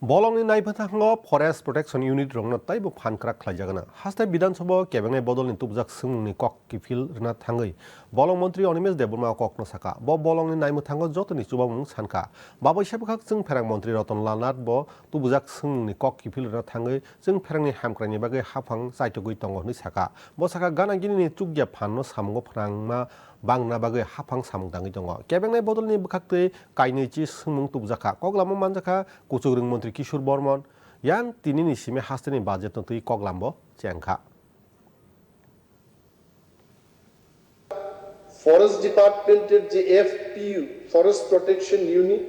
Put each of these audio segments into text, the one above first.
Bolongni naibathango Forest Protection Unit rongna taibo phankrak khlaijagana hastai Bidhansabha kebengnai bodolni tubjak sungni kok kifil rna thangai bolong mantri Onimesh Deborma kokno saka bo bolongni naimuthango jotoni chubamung sanka babai sabkhak jung pherang mantri Ratan Lal Nath bo tubjak sungni kok kifil rna thangai jung pherangni hamkrani bagai haphang saitogui tongo ni saka bo saka ganagini chukya phanno samungo phrangma bangna bagai haphang samung dangi tongo kebengnai bodolni bwkhaktwi kainaichi sungmung tubjaka koglamo manjaka kuchugrung mantri Kishore Burman yang tinini sime hasteni budget tui koklambo chengkha Forest Department যে FPU Forest Protection Unit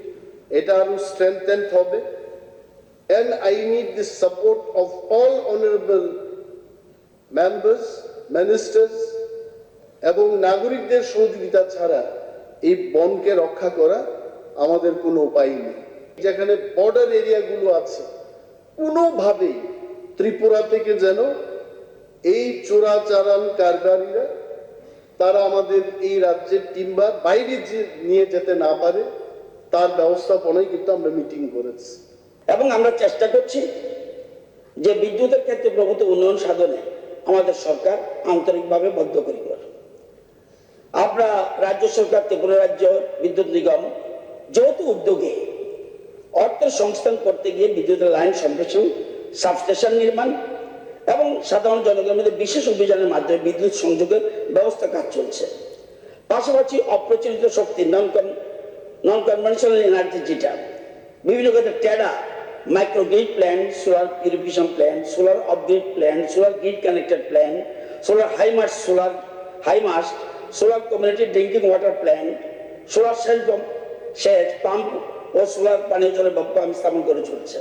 এটা আরো strengthen হবে and I need the support of all honorable members ministers এবং নাগরিকদের সহযোগিতা ছাড়া এই বনকে রক্ষা করা আমাদের কোনো উপায় নেই যেখানে বর্ডার এরিয়াগুলো আছে কোনোভাবেই ত্রিপুরা থেকে যেন এই চোরাচালান কারবারিরা তারা আমাদের এই রাজ্যের টিম্বার বাইরে নিয়ে যেতে না পারে তার ব্যবস্থাপনায় কিন্তু আমরা মিটিং করেছি এবং আমরা চেষ্টা করছি যে বিদ্যুতের ক্ষেত্রে প্রগত উন্নয়ন সাধনে আমাদের সরকার আন্তরিকভাবে বদ্ধপরিকর। আমরা রাজ্য সরকার ত্রিপুরা রাজ্য বিদ্যুৎ নিগম যৌথ উদ্যোগে অর্থের সংস্থান করতে গিয়ে বিদ্যুতের লাইন সম্প্রসারণ সাবস্টেশন নির্মাণ এবং সাধারণ জনগণের মধ্যে বিশেষ অভিযানের মাধ্যমে বিদ্যুৎ সংযোগের ব্যবস্থা কাজ চলছে। পাশাপাশি অপ্রচলিত শক্তি নন কনভেনশনাল এনার্জি যেটা বিভিন্ন ক্ষেত্রে টেডা micro grid plant solar purification plant solar off grid plant solar grid connected plant solar high mast solar community drinking water plant solar সেচ পাম্প ও সোলার পানীয় জলের ব্যবস্থা স্থাপন করে চলছে।